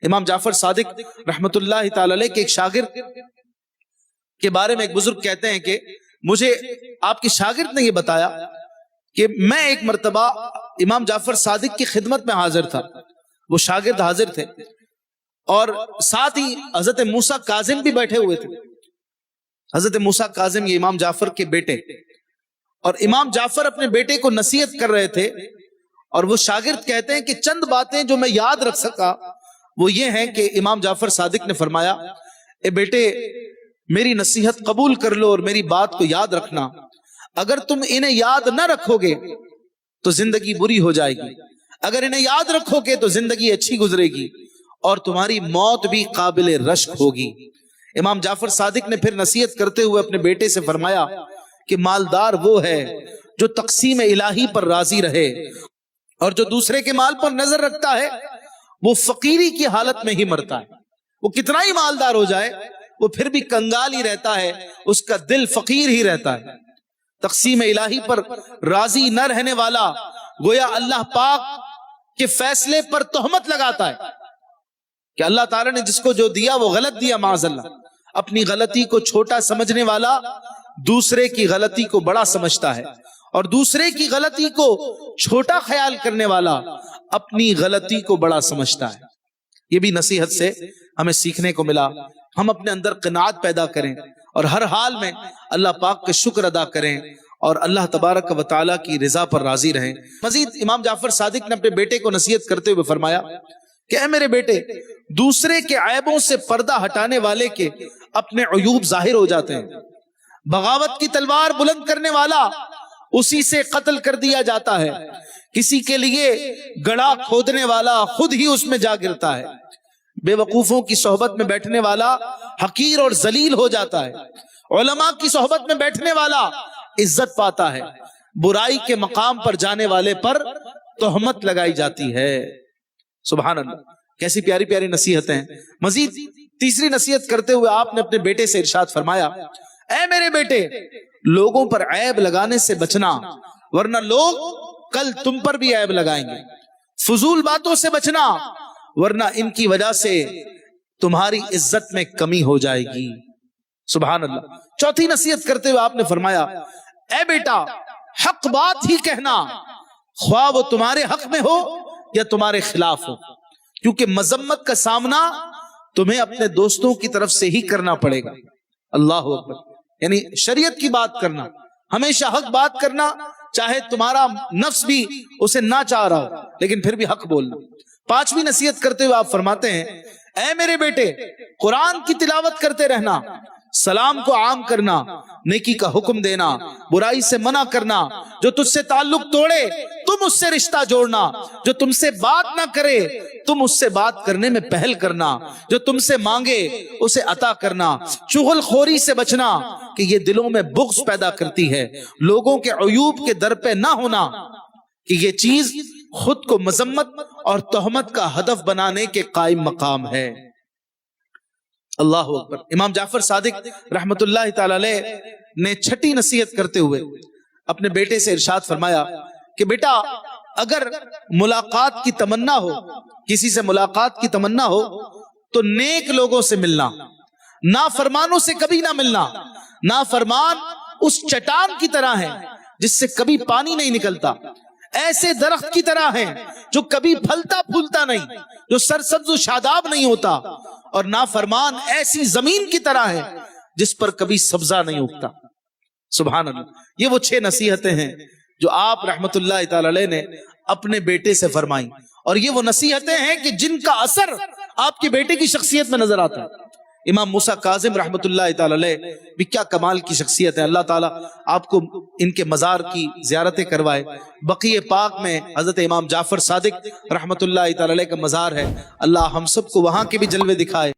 امام جعفر صادق رحمت اللہ تعالی علیہ کے ایک شاگرد کے بارے میں ایک بزرگ کہتے ہیں کہ مجھے آپ کے شاگرد نے یہ بتایا کہ میں ایک مرتبہ امام جعفر صادق کی خدمت میں حاضر تھا، وہ شاگرد حاضر تھے اور ساتھ ہی حضرت موسیٰ کاظم بھی بیٹھے ہوئے تھے۔ حضرت موسیٰ کاظم یہ امام جعفر کے بیٹے، اور امام جعفر اپنے بیٹے کو نصیحت کر رہے تھے، اور وہ شاگرد کہتے ہیں کہ چند باتیں جو میں یاد رکھ سکا وہ یہ ہیں کہ امام جعفر صادق نے فرمایا، اے بیٹے میری نصیحت قبول کر لو اور میری بات کو یاد رکھنا، اگر تم انہیں یاد نہ رکھو گے تو زندگی بری ہو جائے گی، اگر انہیں یاد رکھو گے تو زندگی اچھی گزرے گی اور تمہاری موت بھی قابل رشک ہوگی۔ امام جعفر صادق نے پھر نصیحت کرتے ہوئے اپنے بیٹے سے فرمایا کہ مالدار وہ ہے جو تقسیم الہی پر راضی رہے، اور جو دوسرے کے مال پر نظر رکھتا ہے وہ فقیری کی حالت میں ہی مرتا ہے۔ وہ کتنا ہی مالدار ہو جائے وہ پھر بھی کنگال ہی رہتا ہے، اس کا دل فقیر ہی رہتا ہے۔ تقسیم الہی پر راضی نہ رہنے والا گویا اللہ پاک کے فیصلے پر تہمت لگاتا ہے کہ اللہ تعالیٰ نے جس کو جو دیا وہ غلط دیا، معاذ اللہ۔ اپنی غلطی کو چھوٹا سمجھنے والا دوسرے کی غلطی کو بڑا سمجھتا ہے، اور دوسرے کی غلطی کو چھوٹا خیال کرنے والا اپنی غلطی کو بڑا سمجھتا ہے۔ یہ بھی نصیحت سے ہمیں سیکھنے کو ملا۔ ہم اپنے اندر قناعت پیدا کریں اور ہر حال میں اللہ پاک کا شکر ادا کریں اور اللہ تبارک و تعالیٰ کی رضا پر راضی رہیں۔ مزید امام جعفر صادق نے اپنے بیٹے کو نصیحت کرتے ہوئے فرمایا کہ اے میرے بیٹے، دوسرے کے عیبوں سے پردہ ہٹانے والے کے اپنے عیوب ظاہر ہو جاتے ہیں۔ بغاوت کی تلوار بلند کرنے والا اسی سے قتل کر دیا جاتا ہے، کسی کے لیے گڑھا کھودنے والا خود ہی اس میں جا گرتا ہے، بے وقوفوں کی صحبت میں بیٹھنے والا حقیر اور ذلیل ہو جاتا ہے، علماء کی صحبت میں بیٹھنے والا عزت پاتا ہے، برائی کے مقام پر جانے والے پر تہمت لگائی جاتی ہے۔ سبحان اللہ، کیسی پیاری پیاری نصیحتیں ہیں۔ مزید تیسری نصیحت کرتے ہوئے آپ نے اپنے بیٹے سے ارشاد فرمایا، اے میرے بیٹے لوگوں پر عیب لگانے سے بچنا، ورنہ لوگ کل تم پر بھی عیب لگائیں گے۔ فضول باتوں سے بچنا، ورنہ ان کی وجہ سے تمہاری عزت میں کمی ہو جائے گی۔ سبحان اللہ۔ چوتھی نصیحت کرتے ہوئے آپ نے فرمایا، اے بیٹا حق بات ہی کہنا، خواہ وہ تمہارے حق میں ہو یا تمہارے خلاف ہو، کیونکہ مذمت کا سامنا تمہیں اپنے دوستوں کی طرف سے ہی کرنا پڑے گا۔ اللہ اکبر، یعنی شریعت کی بات کرنا، ہمیشہ حق بات کرنا، چاہے تمہارا نفس بھی اسے نہ چاہ رہا ہو لیکن پھر بھی حق بولنا۔ پانچویں نصیحت کرتے ہوئے آپ فرماتے ہیں، اے میرے بیٹے قرآن کی تلاوت کرتے رہنا، سلام کو عام کرنا، نیکی کا حکم دینا، برائی سے منع کرنا، جو تجھ سے تعلق توڑے تم اس سے رشتہ جوڑنا، جو تم سے بات نہ کرے تم اس سے بات کرنے میں پہل کرنا، جو تم سے مانگے اسے عطا کرنا، چغل خوری سے بچنا کہ یہ دلوں میں بغض پیدا کرتی ہے، لوگوں کے عیوب کے در پہ نہ ہونا کہ یہ چیز خود کو مذمت اور تہمت کا ہدف بنانے کے قائم مقام ہے۔ اللہ اکبر۔ امام جعفر صادق رحمت اللہ تعالی علیہ نے چھٹی نصیحت کرتے ہوئے اپنے بیٹے سے ارشاد فرمایا کہ بیٹا اگر ملاقات کی تمنا ہو، کسی سے ملاقات کی تمنا ہو تو نیک لوگوں سے ملنا، نافرمانوں سے کبھی نہ ملنا۔ نافرمان اس چٹان کی طرح ہے جس سے کبھی پانی نہیں نکلتا، ایسے درخت کی طرح ہیں جو کبھی پھلتا پھولتا نہیں، جو سرسبز و شاداب نہیں ہوتا، اور نافرمان ایسی زمین کی طرح ہے جس پر کبھی سبزہ نہیں اگتا۔ سبحان اللہ۔ یہ وہ 6 نصیحتیں ہیں جو آپ رحمت اللہ تعالی علیہ نے اپنے بیٹے سے فرمائیں، اور یہ وہ نصیحتیں ہیں کہ جن کا اثر آپ کے بیٹے کی شخصیت میں نظر آتا ہے۔ امام موسیٰ کاظم رحمت اللہ تعالی علیہ بھی کیا کمال کی شخصیت ہے۔ اللہ تعالیٰ آپ کو ان کے مزار کی زیارتیں کروائے۔ بقیع پاک میں حضرت امام جعفر صادق رحمت اللہ تعالی علیہ کا مزار ہے، اللہ ہم سب کو وہاں کے بھی جلوے دکھائے۔